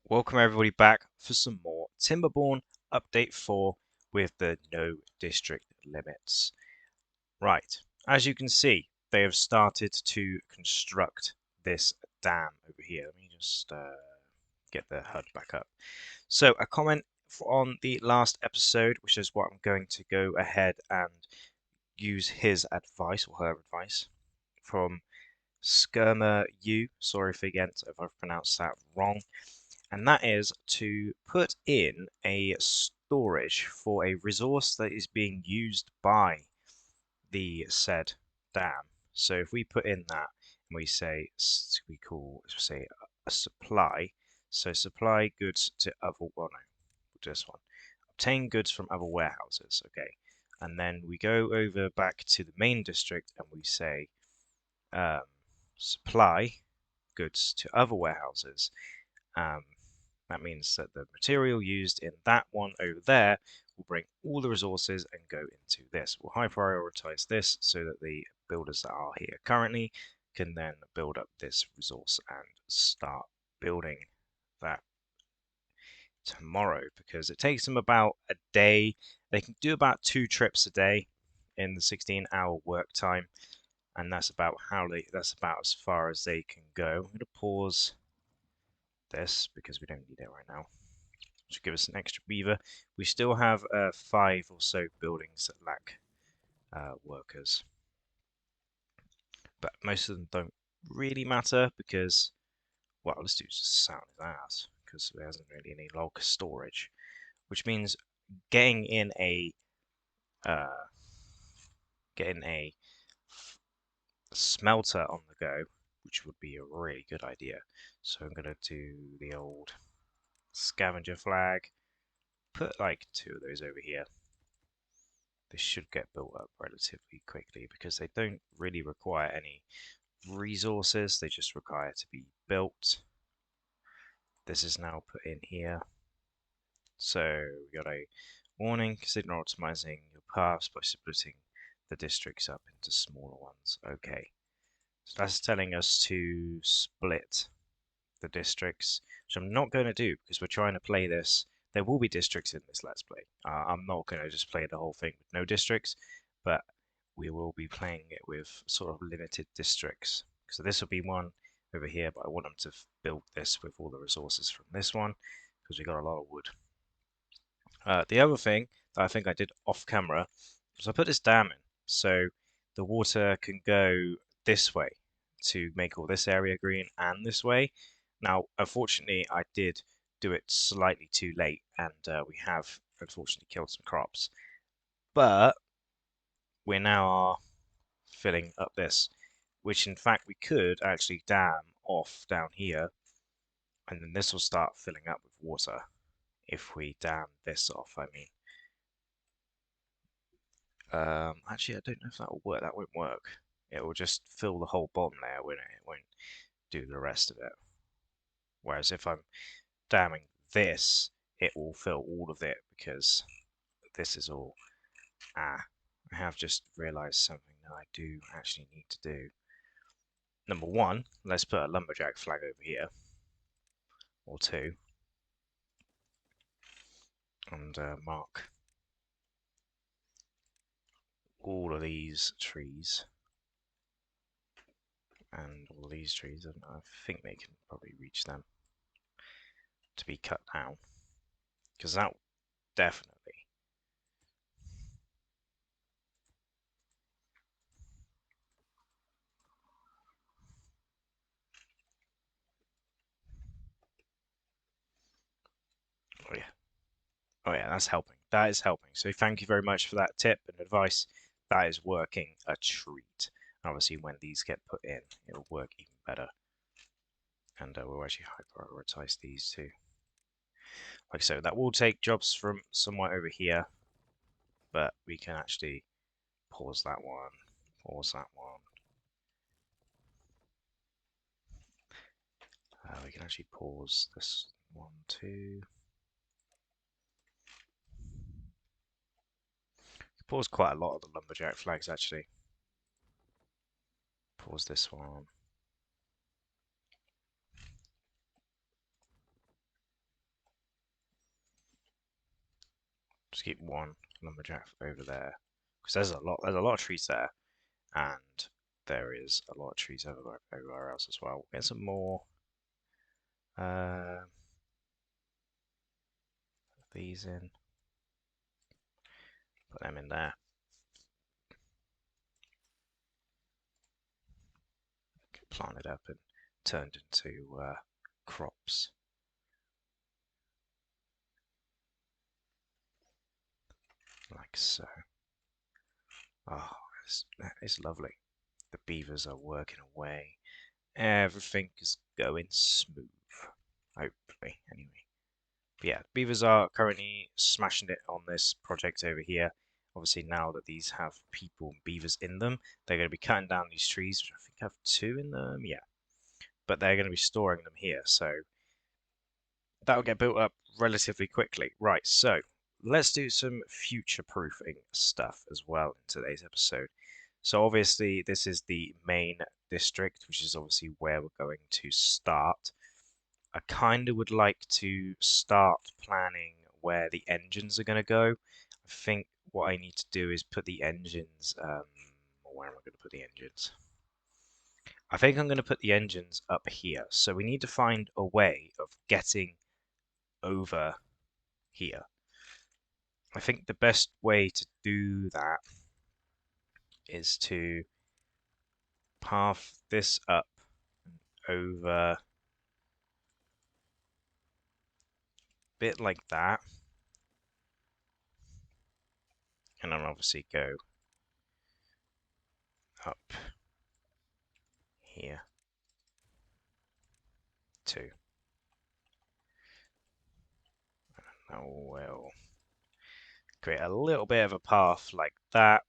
Welcome everybody back for some more Timberborn Update 4 with the no district limits. Right, as you can see, they have started to construct this dam over here. Let me just get the HUD back up. So a comment on the last episode, which is what I'm going to go ahead and use his advice or her advice from Skirmer U. Sorry if I've pronounced that wrong. And that is to put in a storage for a resource that is being used by the said dam. So if we put in that and we say a supply, so supply goods to other, well no, this one, obtain goods from other warehouses, okay, and then we go over back to the main district and we say um, supply goods to other warehouses. Um, That means that the material used in that one over there will bring all the resources and go into this. We'll high prioritize this so that the builders that are here currently can then build up this resource and start building that tomorrow, because it takes them about a day. They can do about 2 trips a day in the 16-hour work time, and that's about as far as they can go. I'm going to pause this because we don't need it right now. Should give us an extra beaver. We still have 5 or so buildings that lack workers, but most of them don't really matter because, well, let's do just sound his ass because there isn't really any log storage, which means getting in a uh, getting a smelter on the go, which would be a really good idea. So I'm gonna do the old scavenger flag. Put like 2 of those over here. This should get built up relatively quickly because they don't really require any resources, they just require to be built. This is now put in here. So we got a warning, consider optimizing your paths by splitting the districts up into smaller ones. Okay, so that's telling us to split the districts, which I'm not going to do because we're trying to play this. There will be districts in this Let's Play. I'm not going to just play the whole thing with no districts, but we will be playing it with sort of limited districts. So this will be one over here, but I want them to build this with all the resources from this one because we got a lot of wood. The other thing that I think I did off camera was I put this dam in so the water can go this way to make all this area green and this way. Now, unfortunately, I did do it slightly too late, and we have unfortunately killed some crops. But we now are filling up this, which in fact we could actually dam off down here, and then this will start filling up with water if we dam this off. I mean, actually, I don't know if that will work. That won't work. It will just fill the whole bottom there, won't it? It won't do the rest of it. Whereas if I'm damming this, it will fill all of it because this is all. I have just realized something that I do actually need to do. Number one, let's put a lumberjack flag over here, or 2, and mark all of these trees and all these trees, and I think they can probably reach them to be cut down, because that definitely. Oh yeah, oh yeah, that's helping. That is helping. So thank you very much for that tip and advice. That is working a treat. Obviously, when these get put in, it'll work even better. And we'll actually prioritize these two. Like so, that will take jobs from somewhere over here, but we can actually pause that one, pause that one. We can actually pause this one too. Pause quite a lot of the lumberjack flags actually. Pause this one. Just keep one lumberjack over there because there's a lot of trees there, and there is a lot of trees everywhere else as well. Get some more uh, these in, put them in there. Get planted up and turned into crops. Like so. Oh, it's lovely. The beavers are working away. Everything is going smooth. Hopefully, anyway. But yeah, beavers are currently smashing it on this project over here. Obviously, now that these have people and beavers in them, they're going to be cutting down these trees, which I think have 2 in them. Yeah, but they're going to be storing them here, so that'll get built up relatively quickly. Right, so let's do some future-proofing stuff as well in today's episode. So obviously this is the main district, which is obviously where we're going to start. I kind of would like to start planning where the engines are going to go. I think what I need to do is put the engines, where am I going to put the engines? I think I'm going to put the engines up here. So we need to find a way of getting over here. I think the best way to do that is to path this up and over a bit like that, and then obviously go up here too. That will create a little bit of a path like that.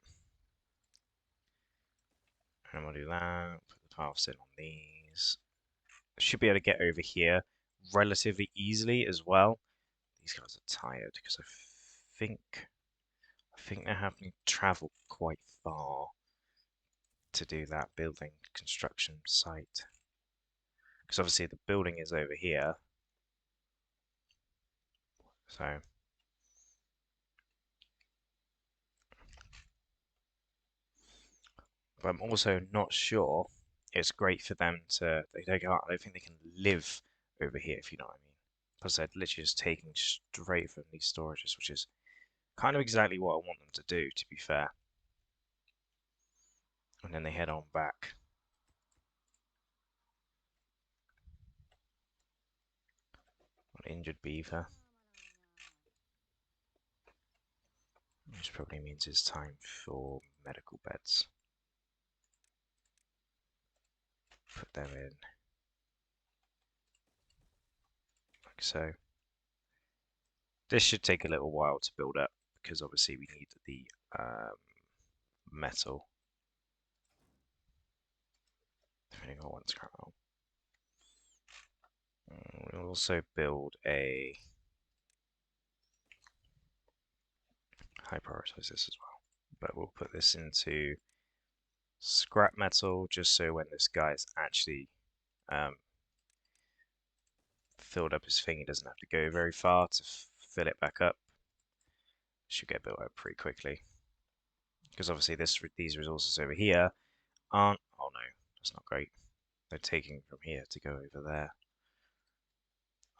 And we'll do that, put the paths in on these. Should be able to get over here relatively easily as well. These guys are tired because I think they're having to travel quite far to do that building construction site. Because obviously the building is over here. So but I'm also not sure it's great for them to I don't think they can live over here, if you know what I mean. Because they're literally just taking straight from these storages, which is kind of exactly what I want them to do, to be fair. And then they head on back. An injured beaver. Which probably means it's time for medical beds. Put them in. Like so. This should take a little while to build up, because obviously we need the metal. Depending on what's going on. We'll also build a high prioritize this as well, but we'll put this into scrap metal just so when this guy is actually filled up his thing, he doesn't have to go very far to fill it back up. Should get built up pretty quickly, because obviously these resources over here aren't. Oh no, that's not great. They're taking from here to go over there.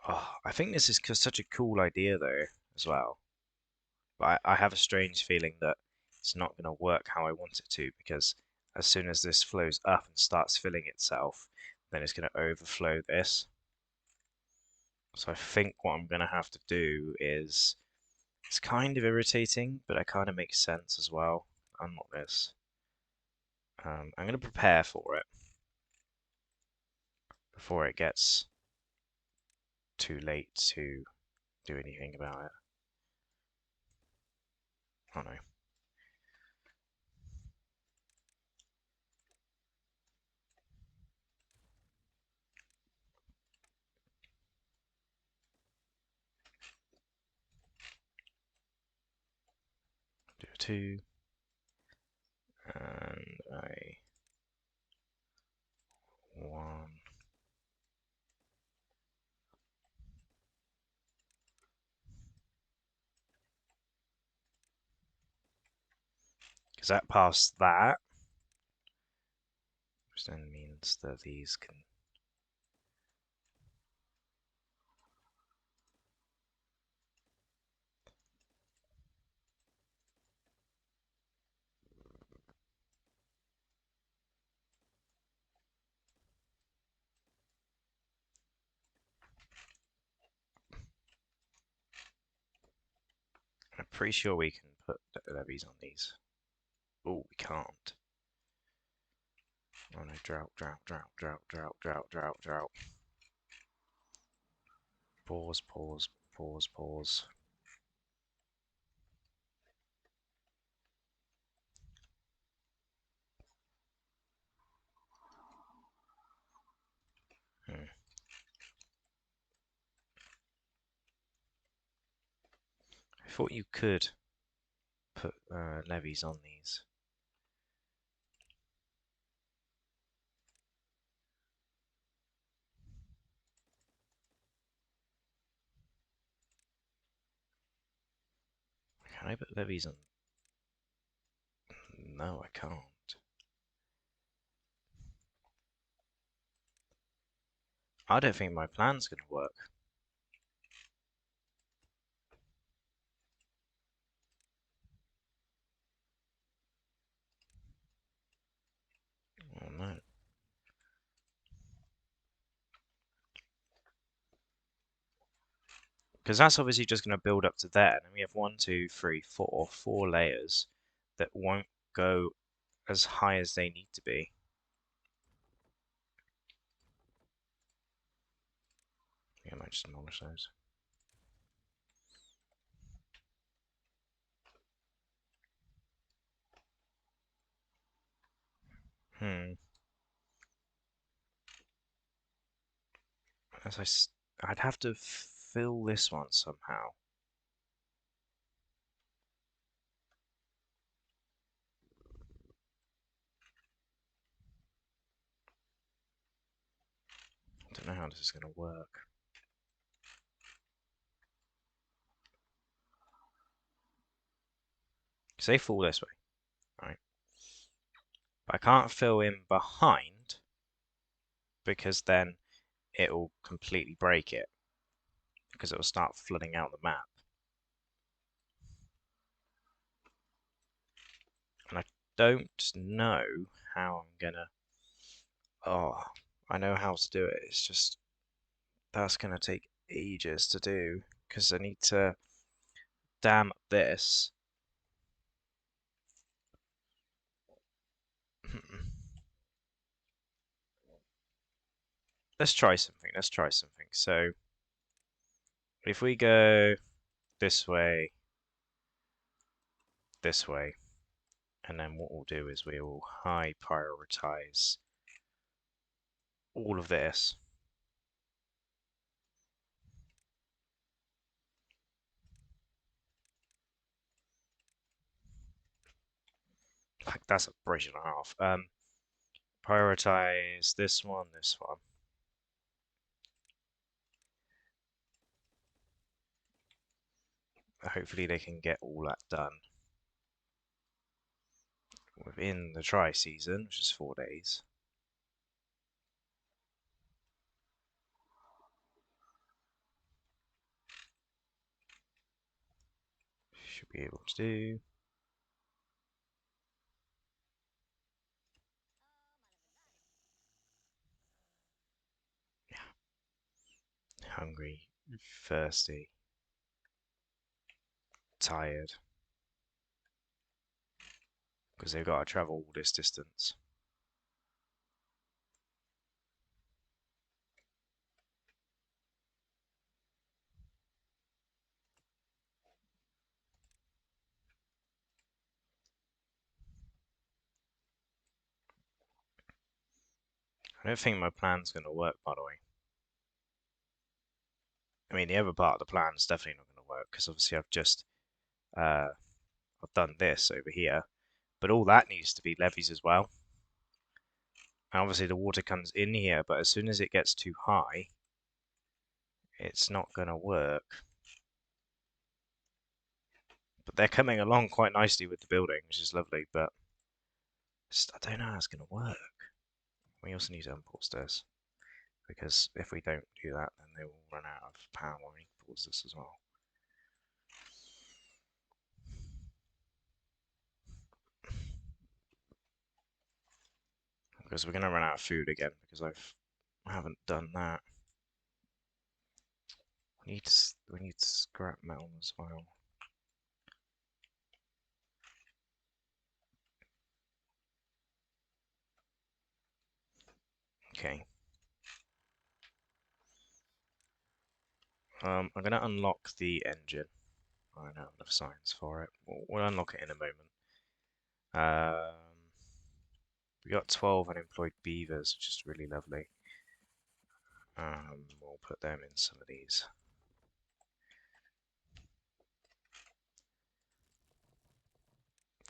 Oh, I think this is such a cool idea though as well. But I have a strange feeling that it's not going to work how I want it to, because as soon as this flows up and starts filling itself, then it's going to overflow this. So I think what I'm going to have to do is, it's kind of irritating, but it kind of makes sense as well. Unlock this. I'm going to prepare for it before it gets too late to do anything about it. Oh no. Do a 2. And a 1. because that past that, which then means that these can. I'm pretty sure we can put levies on these. Oh, we can't. Oh no, drought, drought, drought, drought, drought, drought, drought, drought. Pause, pause, pause, pause. I thought you could put levies on these. Can I put levies on? No, I can't. I don't think my plan's going to work. Oh no. Because that's obviously just going to build up to there. And we have 1, 2, 3, 4, 4 layers that won't go as high as they need to be. Yeah, I might just demolish those. I'd have to fill this one somehow. I don't know how this is going to work. Because they fall this way, right? But I can't fill in behind because then it'll completely break it. Because it will start flooding out the map. And I don't know how I'm gonna. Oh, I know how to do it. It's just that's gonna take ages to do because I need to dam up this. Let's try something. Let's try something. So if we go this way, and then what we'll do is we will high prioritize all of this. Like that's a bridge and a half. Prioritize this one, this one. Hopefully they can get all that done within the try season, which is 4 days. Should be able to do. Yeah. Hungry, thirsty, tired. Because they've got to travel all this distance. I don't think my plan's going to work, by the way. I mean, the other part of the plan's definitely not going to work because obviously I've done this over here, but all that needs to be levees as well. And obviously the water comes in here, but as soon as it gets too high, it's not going to work. But they're coming along quite nicely with the building, which is lovely, but I don't know how it's going to work. We also need to unpause this, because if we don't do that, then they will run out of power when we pause this as well. Because we're going to run out of food again, because I haven't done that. We need scrap metal as well. Okay. I'm going to unlock the engine. I don't have enough science for it. We'll unlock it in a moment. We got 12 unemployed beavers, which is really lovely. We'll put them in some of these.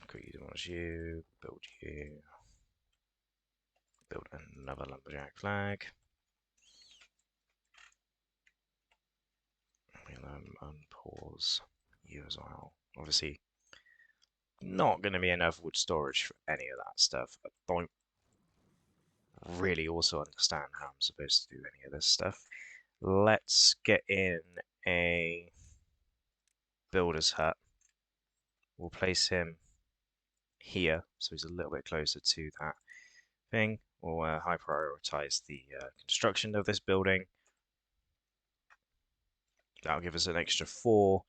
Could use you, build another lumberjack flag. We'll unpause you as well. Obviously, not going to be enough wood storage for any of that stuff. I don't really also understand how I'm supposed to do any of this stuff. Let's get in a builder's hut. We'll place him here, so he's a little bit closer to that thing. We'll high prioritize the construction of this building. That'll give us an extra 4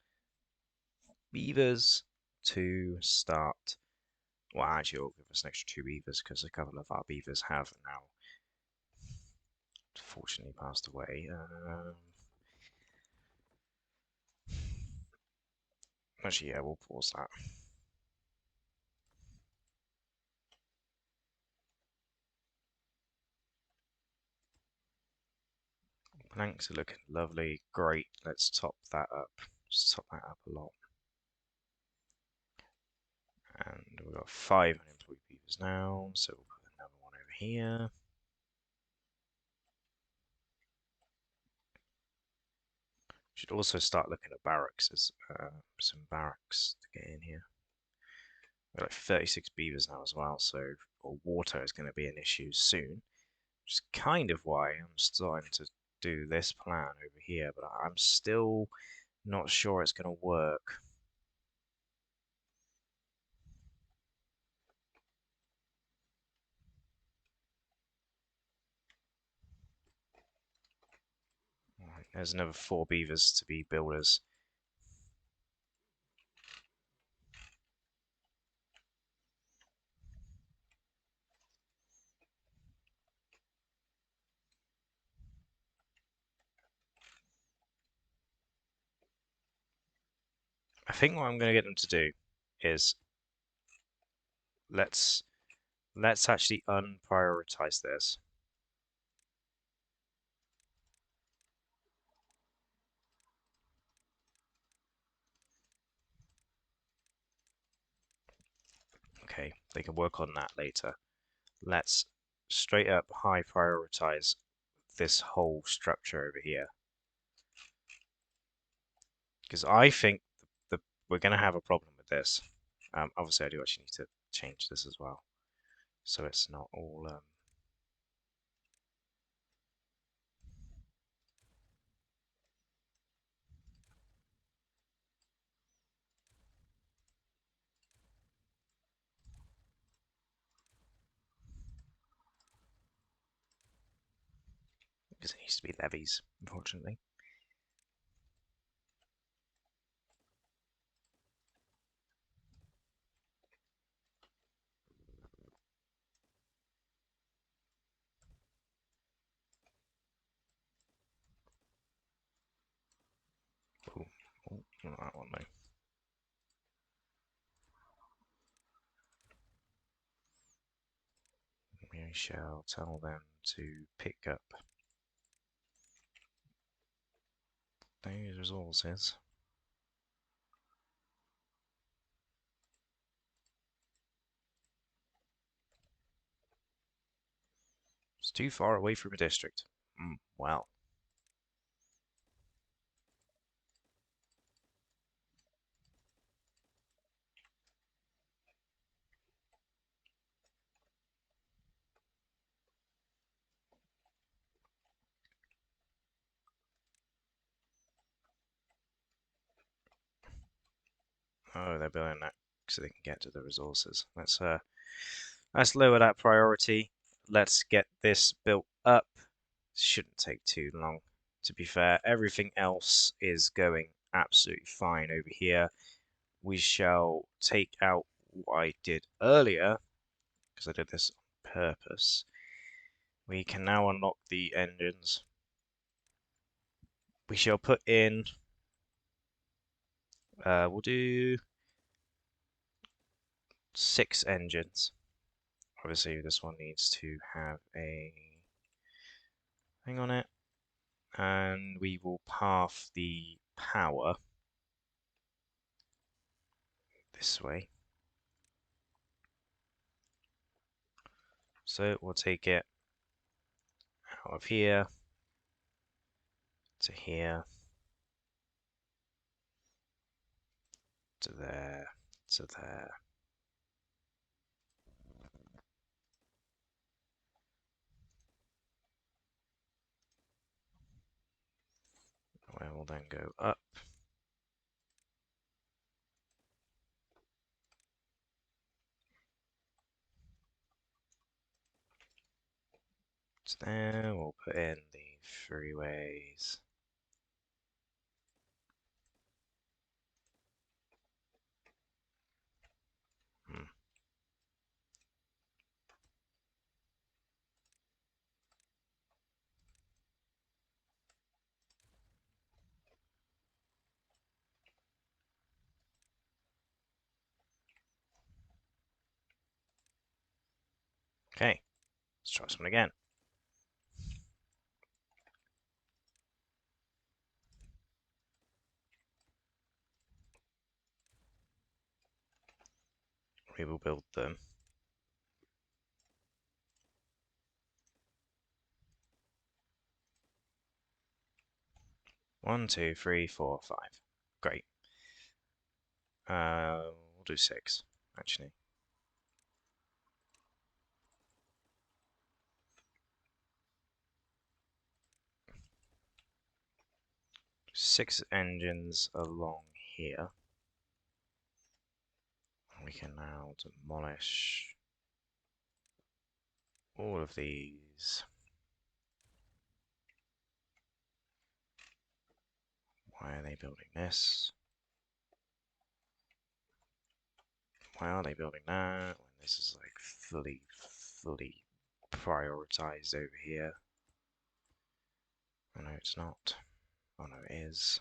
beavers to start. Well, actually, it'll give us an extra 2 beavers because a couple of our beavers have now fortunately passed away. Actually, yeah, we'll pause that. Planks are looking lovely. Great. Let's top that up. Just top that up a lot. And we've got 5 unemployed beavers now, so we'll put another one over here. Should also start looking at barracks. There's some barracks to get in here. We've got like 36 beavers now as well, so water is going to be an issue soon. Which is kind of why I'm starting to do this plan over here, but I'm still not sure it's going to work. Right, there's another 4 beavers to be builders. I think what I'm going to get them to do is let's actually unprioritize this. Okay, they can work on that later. Let's straight up high prioritize this whole structure over here. Because I think we're going to have a problem with this. Obviously, I do actually need to change this as well. So it's not all... because it needs to be levies, unfortunately. Ooh, oh, not that one though. We shall tell them to pick up those resources. It's too far away from a district. Well. Oh, they're building that so they can get to the resources. Let's lower that priority. Let's get this built up. Shouldn't take too long. To be fair, everything else is going absolutely fine over here. We shall take out what I did earlier, because I did this on purpose. We can now unlock the engines. We shall put in, we'll do 6 engines. Obviously, this one needs to have a thing on it. And we will path the power this way. So we'll take it out of here to here to there to there. Where will then go up. So there we'll put in the freeways. Okay, let's try something again. We will build them. One, two, three, four, five. Great. We'll do 6, actually. 6 engines along here. We can now demolish all of these. Why are they building this? Why are they building that when this is like fully prioritized over here? Oh no, it's not. Oh no, it is.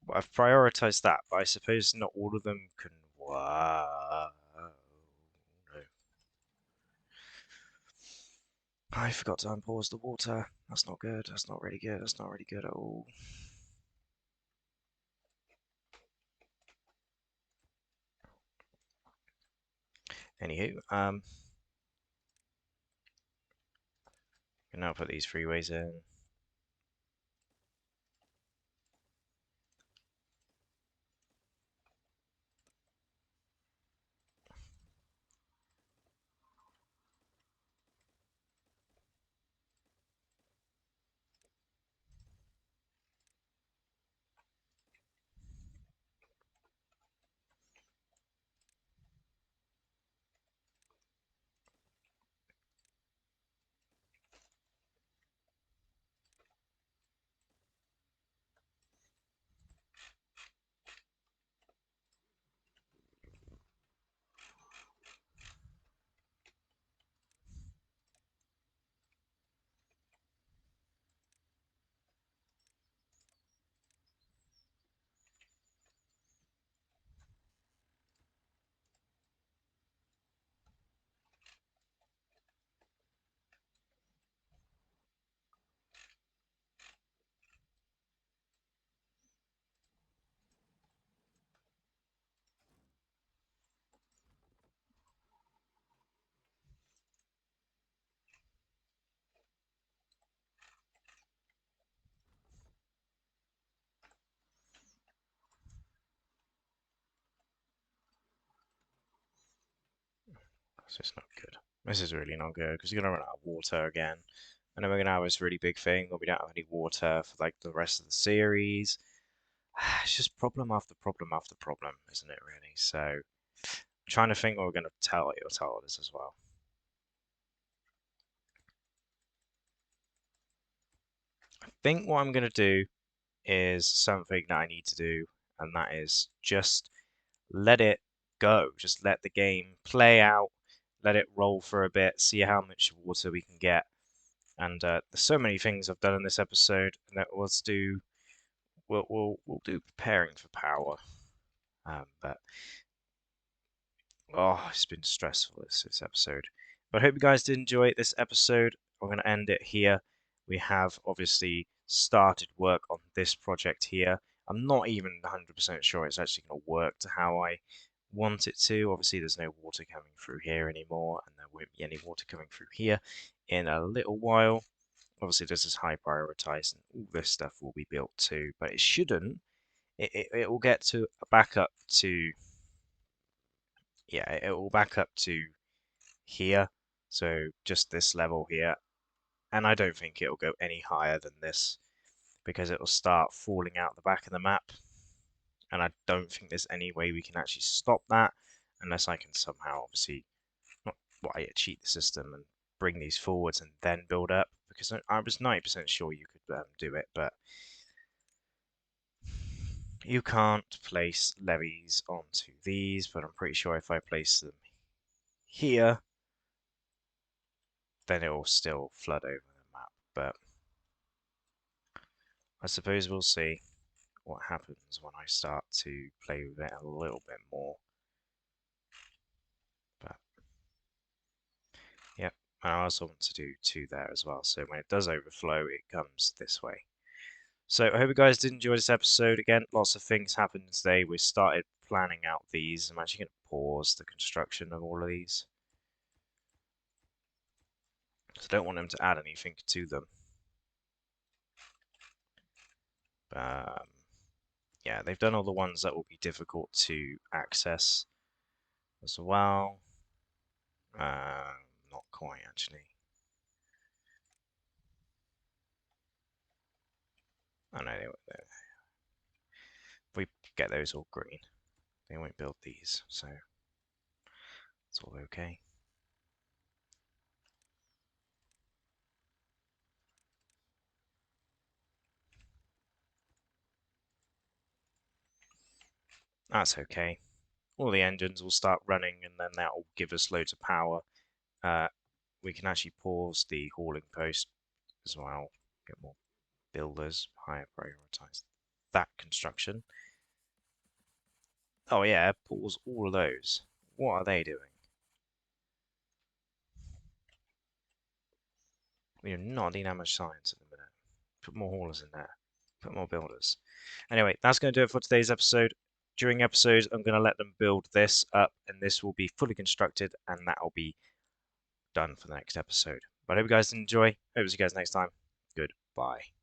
Well, I've prioritized that, but I suppose not all of them can. Wow. No. I forgot to unpause the water. That's not good. That's not really good. That's not really good at all. Anywho, can now put these freeways in. This is not good. This is really not good because you're gonna run out of water again, and then we're gonna have this really big thing where we don't have any water for like the rest of the series. It's just problem after problem after problem, isn't it, really? So I'm trying to think what we're going to tell others as well. I think what I'm going to do is something that I need to do, and that is just let it go. Just let the game play out, let it roll for a bit, see how much water we can get. And there's so many things I've done in this episode that let's do. We'll do preparing for power. But oh, it's been stressful this episode. But I hope you guys did enjoy this episode. I'm going to end it here. We have obviously started work on this project here. I'm not even 100% sure it's actually going to work to how I want it to. Obviously, there's no water coming through here anymore, and there won't be any water coming through here in a little while. Obviously, this is high prioritized, and all this stuff will be built too, but it shouldn't. It will get to back up to, yeah, it will back up to here, so just this level here, and I don't think it'll go any higher than this because it will start falling out the back of the map, and I don't think there's any way we can actually stop that unless I can somehow, obviously, not why cheat the system and bring these forwards and then build up, because I was 90% sure you could do it, but you can't place levees onto these, but I'm pretty sure if I place them here, then it will still flood over the map, but I suppose we'll see what happens when I start to play with it a little bit more. But yep, and I also want to do two there as well, so when it does overflow, it comes this way. So I hope you guys did enjoy this episode. Again, lots of things happened today. We started planning out these. I'm actually going to pause the construction of all of these. So I don't want them to add anything to them. Yeah, they've done all the ones that will be difficult to access as well. Not quite, actually. Oh no, if we get those all green, they won't build these, so it's all okay. That's okay. All the engines will start running, and then that will give us loads of power. We can actually pause the hauling post as well. Get more builders, higher prioritize that construction. Oh yeah, pause all of those. What are they doing? We do not need that much science at the minute. Put more haulers in there. Put more builders. Anyway, that's going to do it for today's episode. During episodes, I'm going to let them build this up, and this will be fully constructed, and that will be done for the next episode. But I hope you guys enjoy. Hope to see you guys next time. Goodbye.